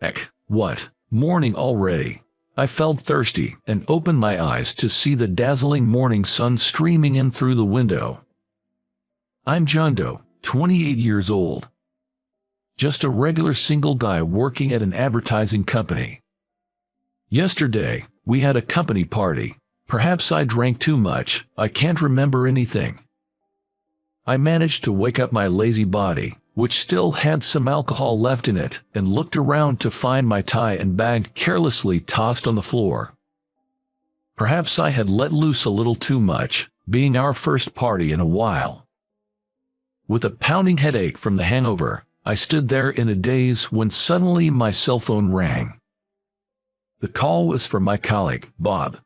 Heck, what? Morning already. I felt thirsty and opened my eyes to see the dazzling morning sun streaming in through the window. I'm John Doe, 28 years old. Just a regular single guy working at an advertising company. Yesterday, we had a company party. Perhaps I drank too much, I can't remember anything. I managed to wake up my lazy body, which still had some alcohol left in it, and looked around to find my tie and bag carelessly tossed on the floor. Perhaps I had let loose a little too much, being our first party in a while. With a pounding headache from the hangover, I stood there in a daze when suddenly my cell phone rang. The call was from my colleague, Bob.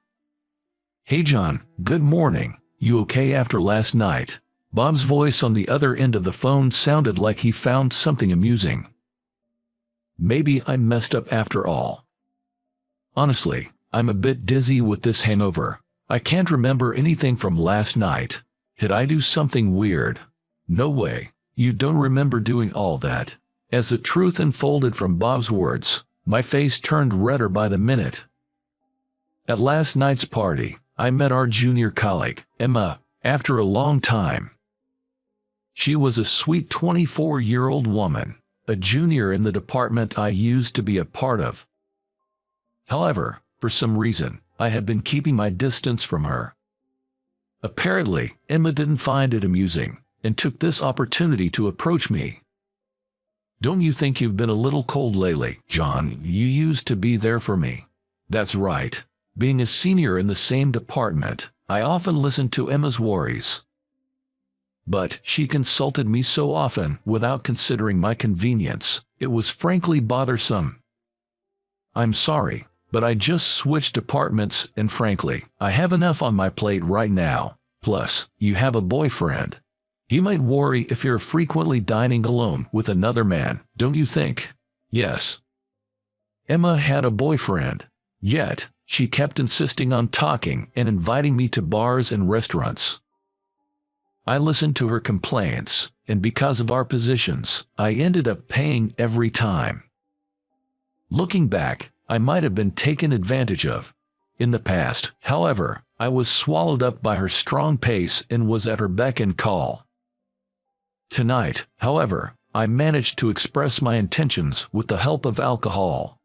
"Hey John, good morning. You okay after last night?" Bob's voice on the other end of the phone sounded like he found something amusing. Maybe I messed up after all. Honestly, I'm a bit dizzy with this hangover. I can't remember anything from last night. Did I do something weird? No way. You don't remember doing all that. As the truth unfolded from Bob's words, my face turned redder by the minute. At last night's party, I met our junior colleague, Emma, after a long time. She was a sweet 24-year-old woman, a junior in the department I used to be a part of. However, for some reason, I had been keeping my distance from her. Apparently, Emma didn't find it amusing, and took this opportunity to approach me. "Don't you think you've been a little cold lately, John? You used to be there for me." That's right. Being a senior in the same department, I often listened to Emma's worries. But she consulted me so often without considering my convenience, it was frankly bothersome. "I'm sorry, but I just switched departments and frankly, I have enough on my plate right now. Plus, you have a boyfriend. He might worry if you're frequently dining alone with another man, don't you think?" Yes. Emma had a boyfriend. Yet, she kept insisting on talking and inviting me to bars and restaurants. I listened to her complaints, and because of our positions, I ended up paying every time. Looking back, I might have been taken advantage of. In the past, however, I was swallowed up by her strong pace and was at her beck and call. Tonight, however, I managed to express my intentions with the help of alcohol.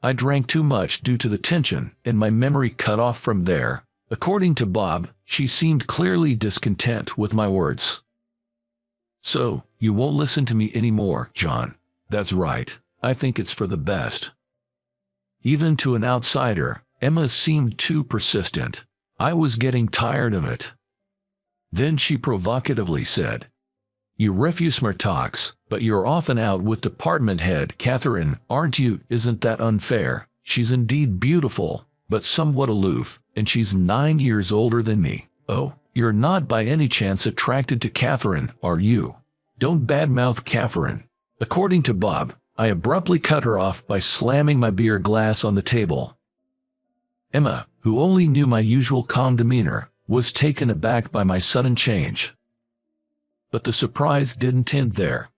I drank too much due to the tension, and my memory cut off from there. According to Bob, she seemed clearly discontent with my words. "So, you won't listen to me anymore, John?" "That's right. I think it's for the best." Even to an outsider, Emma seemed too persistent. I was getting tired of it. Then she provocatively said, "You refuse smart talks, but you're often out with department head Catherine, aren't you? Isn't that unfair? She's indeed beautiful, but somewhat aloof, and she's 9 years older than me." "Oh, you're not by any chance attracted to Catherine, are you?" "Don't badmouth Catherine." According to Bob, I abruptly cut her off by slamming my beer glass on the table. Emma, who only knew my usual calm demeanor, was taken aback by my sudden change. But the surprise didn't end there.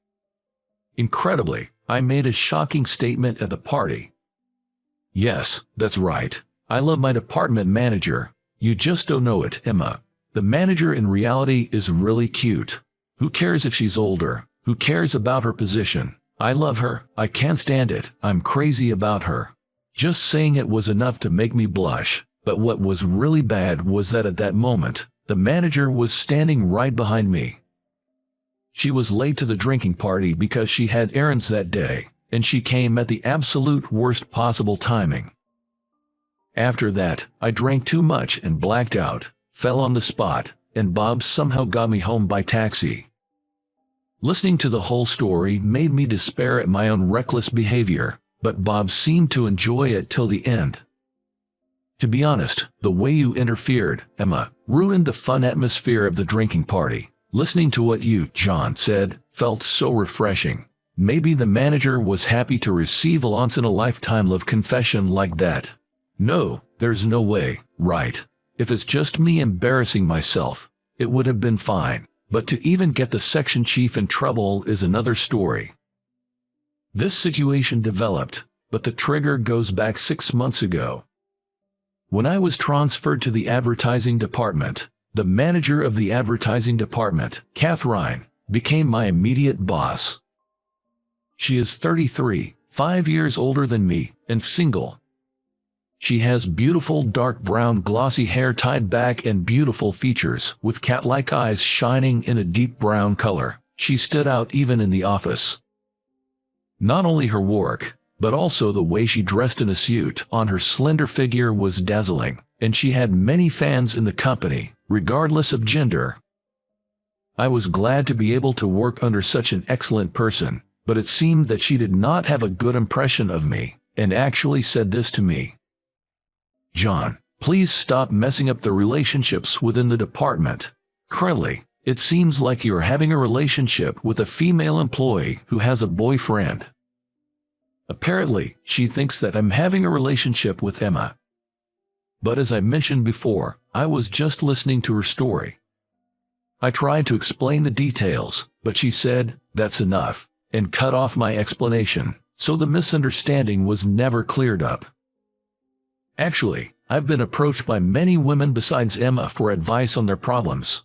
Incredibly, I made a shocking statement at the party. "Yes, that's right. I love my department manager. You just don't know it, Emma. The manager in reality is really cute. Who cares if she's older? Who cares about her position? I love her. I can't stand it. I'm crazy about her." Just saying it was enough to make me blush, but what was really bad was that at that moment, the manager was standing right behind me. She was late to the drinking party because she had errands that day, and she came at the absolute worst possible timing. After that, I drank too much and blacked out, fell on the spot, and Bob somehow got me home by taxi. Listening to the whole story made me despair at my own reckless behavior, but Bob seemed to enjoy it till the end. To be honest, the way you interfered, Emma, ruined the fun atmosphere of the drinking party. Listening to what you, John, said, felt so refreshing. Maybe the manager was happy to receive a once-in-a-lifetime love confession like that. No, there's no way, right? If it's just me embarrassing myself, it would have been fine. But to even get the section chief in trouble is another story. This situation developed, but the trigger goes back 6 months ago. When I was transferred to the advertising department, the manager of the advertising department, Catherine, became my immediate boss. She is 33, 5 years older than me, and single. She has beautiful dark brown glossy hair tied back and beautiful features with cat-like eyes shining in a deep brown color. She stood out even in the office. Not only her work, but also the way she dressed in a suit on her slender figure was dazzling, and she had many fans in the company, regardless of gender. I was glad to be able to work under such an excellent person, but it seemed that she did not have a good impression of me, and actually said this to me. "John, please stop messing up the relationships within the department. Currently, it seems like you're having a relationship with a female employee who has a boyfriend. Apparently, she thinks that I'm having a relationship with Emma." But as I mentioned before, I was just listening to her story. I tried to explain the details, but she said, "That's enough," and cut off my explanation, so the misunderstanding was never cleared up. Actually, I've been approached by many women besides Emma for advice on their problems.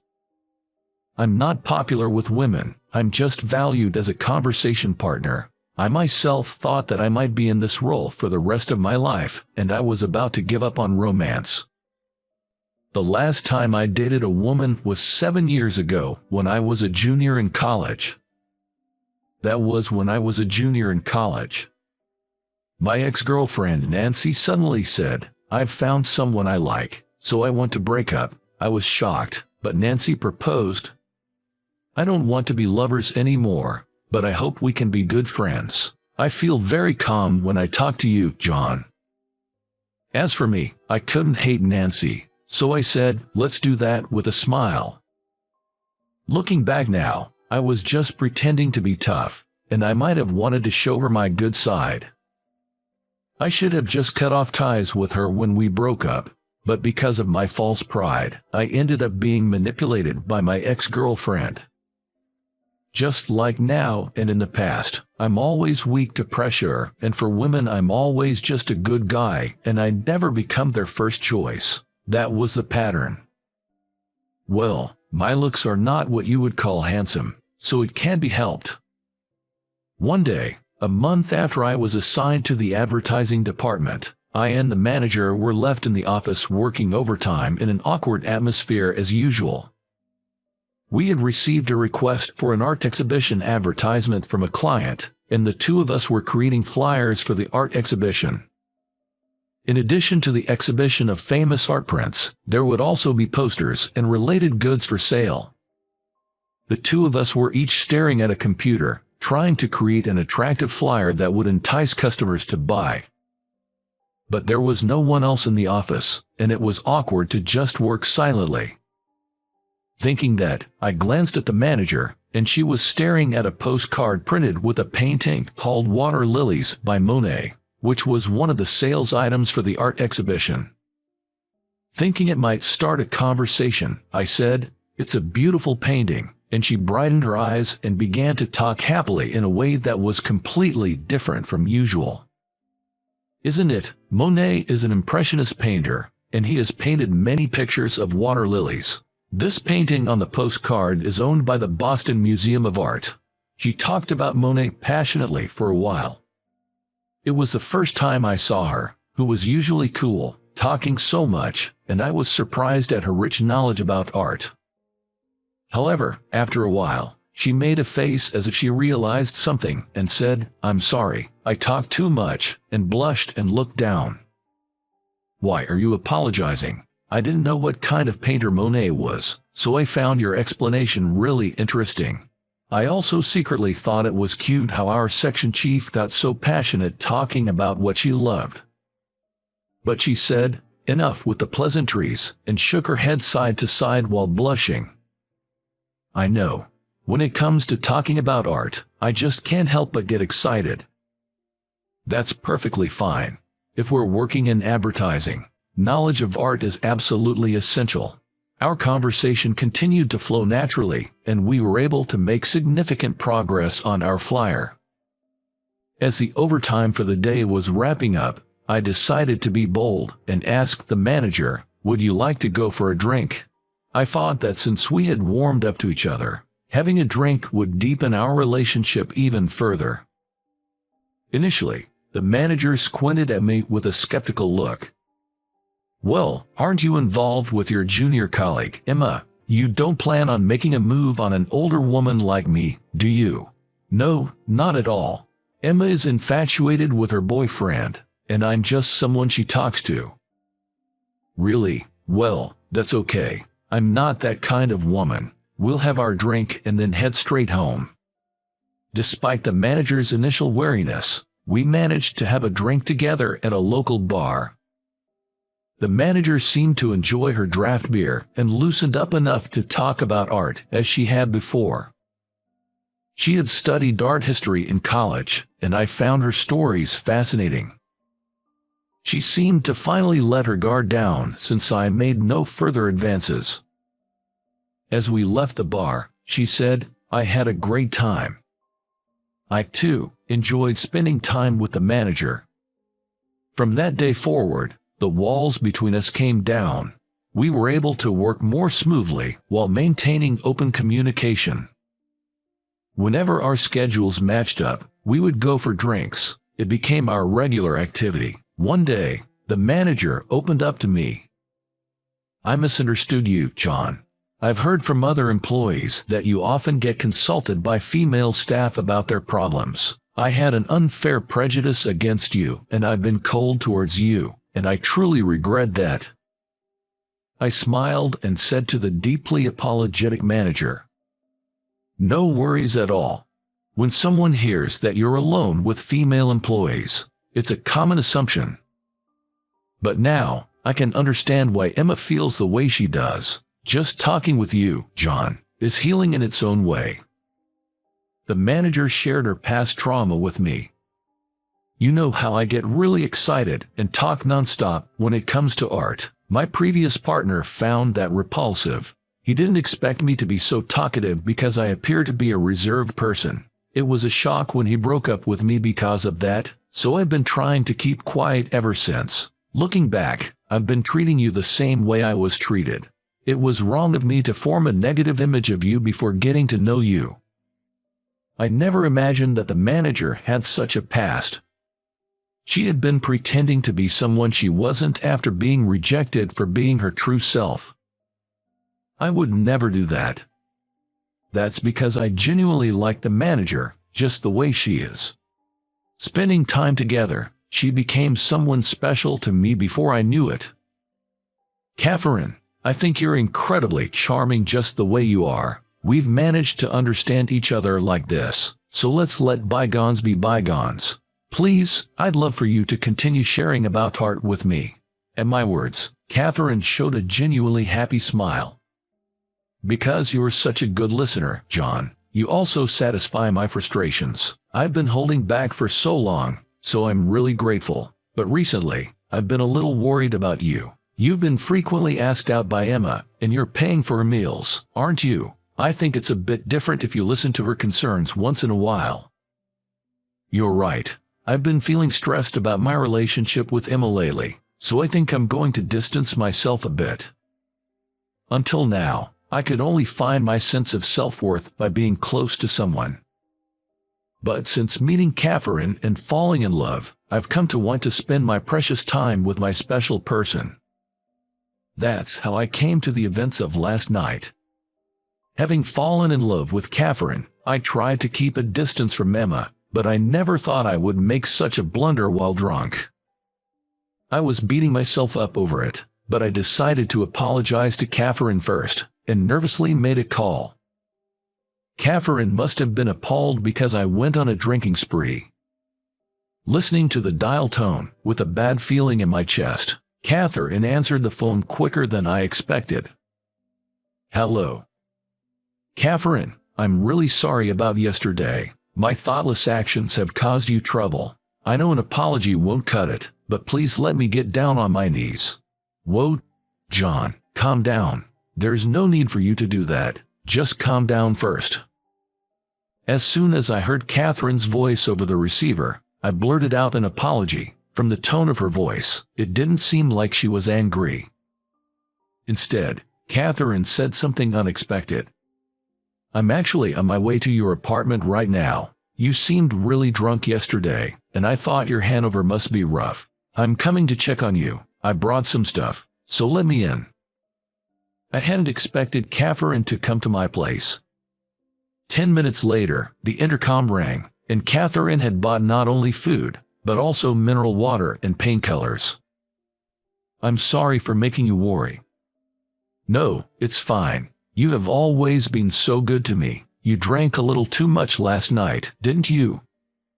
I'm not popular with women, I'm just valued as a conversation partner. I myself thought that I might be in this role for the rest of my life, and I was about to give up on romance. The last time I dated a woman was 7 years ago when I was a junior in college. That was when I was a junior in college. My ex-girlfriend Nancy suddenly said, "I've found someone I like, so I want to break up." I was shocked, but Nancy proposed. "I don't want to be lovers anymore, but I hope we can be good friends. I feel very calm when I talk to you, John." As for me, I couldn't hate Nancy, so I said, "Let's do that," with a smile. Looking back now, I was just pretending to be tough, and I might have wanted to show her my good side. I should have just cut off ties with her when we broke up, but because of my false pride, I ended up being manipulated by my ex-girlfriend. Just like now and in the past, I'm always weak to pressure, and for women I'm always just a good guy, and I never become their first choice. That was the pattern. Well, my looks are not what you would call handsome, so it can't be helped. One day, a month after I was assigned to the advertising department, I and the manager were left in the office working overtime in an awkward atmosphere as usual. We had received a request for an art exhibition advertisement from a client, and the two of us were creating flyers for the art exhibition. In addition to the exhibition of famous art prints, there would also be posters and related goods for sale. The two of us were each staring at a computer, trying to create an attractive flyer that would entice customers to buy. But there was no one else in the office, and it was awkward to just work silently. Thinking that, I glanced at the manager, and she was staring at a postcard printed with a painting called Water Lilies by Monet, which was one of the sales items for the art exhibition. Thinking it might start a conversation, I said, "It's a beautiful painting," and she brightened her eyes and began to talk happily in a way that was completely different from usual. "Isn't it? Monet is an impressionist painter, and he has painted many pictures of water lilies. This painting on the postcard is owned by the Boston Museum of Art." She talked about Monet passionately for a while. It was the first time I saw her, who was usually cool, talking so much, and I was surprised at her rich knowledge about art. However, after a while, she made a face as if she realized something and said, "I'm sorry, I talked too much," and blushed and looked down. "Why are you apologizing? I didn't know what kind of painter Monet was, so I found your explanation really interesting. I also secretly thought it was cute how our section chief got so passionate talking about what she loved." But she said, "Enough with the pleasantries," and shook her head side to side while blushing. I know. When it comes to talking about art, I just can't help but get excited. That's perfectly fine. If we're working in advertising, knowledge of art is absolutely essential. Our conversation continued to flow naturally, and we were able to make significant progress on our flyer. As the overtime for the day was wrapping up, I decided to be bold and asked the manager, "Would you like to go for a drink?" I thought that since we had warmed up to each other, having a drink would deepen our relationship even further. Initially, the manager squinted at me with a skeptical look. "Well, aren't you involved with your junior colleague, Emma? You don't plan on making a move on an older woman like me, do you?" "No, not at all. Emma is infatuated with her boyfriend, and I'm just someone she talks to." "Really? Well, that's okay. I'm not that kind of woman. We'll have our drink and then head straight home." Despite the manager's initial wariness, we managed to have a drink together at a local bar. The manager seemed to enjoy her draft beer and loosened up enough to talk about art as she had before. She had studied art history in college, and I found her stories fascinating. She seemed to finally let her guard down since I made no further advances. As we left the bar, she said, "I had a great time." I, too, enjoyed spending time with the manager. From that day forward, the walls between us came down. We were able to work more smoothly while maintaining open communication. Whenever our schedules matched up, we would go for drinks. It became our regular activity. One day, the manager opened up to me. "I misunderstood you, John. I've heard from other employees that you often get consulted by female staff about their problems. I had an unfair prejudice against you, and I've been cold towards you, and I truly regret that." I smiled and said to the deeply apologetic manager, "No worries at all. When someone hears that you're alone with female employees, it's a common assumption. But now, I can understand why Emma feels the way she does. Just talking with you, John, is healing in its own way." The manager shared her past trauma with me. "You know how I get really excited and talk nonstop when it comes to art. My previous partner found that repulsive. He didn't expect me to be so talkative because I appear to be a reserved person. It was a shock when he broke up with me because of that, so I've been trying to keep quiet ever since. Looking back, I've been treating you the same way I was treated. It was wrong of me to form a negative image of you before getting to know you." I never imagined that the manager had such a past. She had been pretending to be someone she wasn't after being rejected for being her true self. I would never do that. That's because I genuinely like the manager, just the way she is. Spending time together, she became someone special to me before I knew it. "Catherine, I think you're incredibly charming just the way you are. We've managed to understand each other like this, so let's let bygones be bygones. Please, I'd love for you to continue sharing about art with me." At my words, Catherine showed a genuinely happy smile. "Because you're such a good listener, John, you also satisfy my frustrations. I've been holding back for so long, so I'm really grateful. But recently, I've been a little worried about you. You've been frequently asked out by Emma, and you're paying for her meals, aren't you? I think it's a bit different if you listen to her concerns once in a while." "You're right. I've been feeling stressed about my relationship with Emma lately, so I think I'm going to distance myself a bit. Until now, I could only find my sense of self-worth by being close to someone. But since meeting Catherine and falling in love, I've come to want to spend my precious time with my special person." That's how I came to the events of last night. Having fallen in love with Catherine, I tried to keep a distance from Emma, but I never thought I would make such a blunder while drunk. I was beating myself up over it, but I decided to apologize to Catherine first, and nervously made a call. Catherine must have been appalled because I went on a drinking spree. Listening to the dial tone, with a bad feeling in my chest, Catherine answered the phone quicker than I expected. "Hello. Catherine, I'm really sorry about yesterday. My thoughtless actions have caused you trouble. I know an apology won't cut it, but please let me get down on my knees." "Whoa, John, calm down. There's no need for you to do that. Just calm down first." As soon as I heard Catherine's voice over the receiver, I blurted out an apology. From the tone of her voice, it didn't seem like she was angry. Instead, Catherine said something unexpected. "I'm actually on my way to your apartment right now. You seemed really drunk yesterday, and I thought your hangover must be rough. I'm coming to check on you. I brought some stuff, so let me in." I hadn't expected Catherine to come to my place. 10 minutes later, the intercom rang, and Catherine had bought not only food, but also mineral water and painkillers. "I'm sorry for making you worry." "No, it's fine. You have always been so good to me. You drank a little too much last night, didn't you?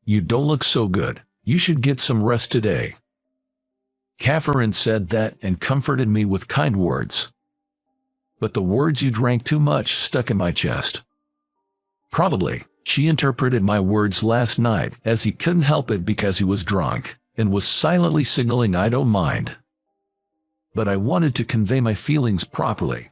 You don't look so good. You should get some rest today." Catherine said that and comforted me with kind words. But the words "you drank too much" stuck in my chest. Probably, she interpreted my words last night as he couldn't help it because he was drunk, and was silently signaling "I don't mind." But I wanted to convey my feelings properly.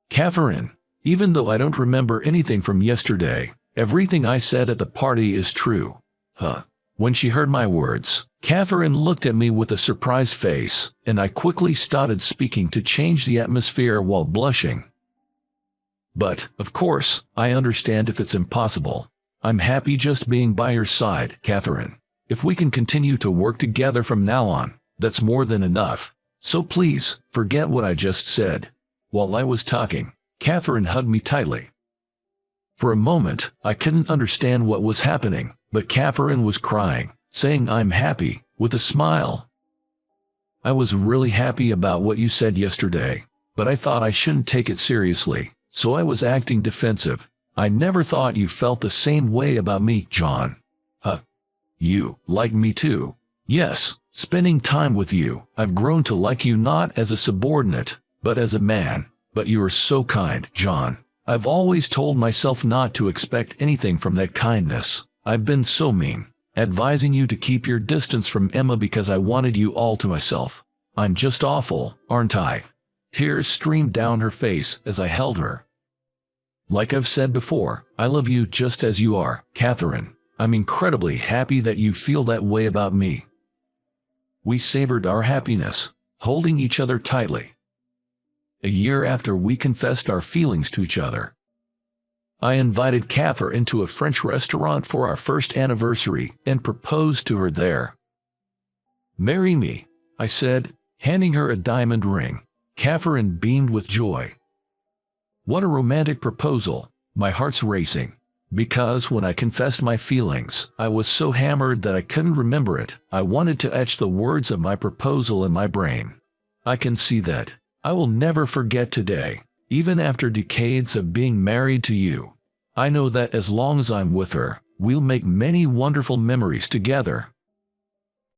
"Catherine, even though I don't remember anything from yesterday, everything I said at the party is true." Huh. When she heard my words, Catherine looked at me with a surprised face, and I quickly started speaking to change the atmosphere while blushing. "But, of course, I understand if it's impossible. I'm happy just being by your side, Catherine. If we can continue to work together from now on, that's more than enough. So please, forget what I just said." While I was talking, Catherine hugged me tightly. For a moment, I couldn't understand what was happening, but Catherine was crying, saying "I'm happy," with a smile. "I was really happy about what you said yesterday, but I thought I shouldn't take it seriously, so I was acting defensive. I never thought you felt the same way about me, John." "Huh? You like me too?" "Yes, spending time with you, I've grown to like you not as a subordinate, but as a man. But you are so kind, John. I've always told myself not to expect anything from that kindness. I've been so mean, advising you to keep your distance from Emma because I wanted you all to myself. I'm just awful, aren't I?" Tears streamed down her face as I held her. "Like I've said before, I love you just as you are, Catherine. I'm incredibly happy that you feel that way about me." We savored our happiness, holding each other tightly. A year after we confessed our feelings to each other, I invited Catherine into a French restaurant for our first anniversary and proposed to her there. "Marry me," I said, handing her a diamond ring. Catherine beamed with joy. What a romantic proposal. My heart's racing. Because when I confessed my feelings, I was so hammered that I couldn't remember it. I wanted to etch the words of my proposal in my brain. I can see that. I will never forget today, even after decades of being married to you. I know that as long as I'm with her, we'll make many wonderful memories together.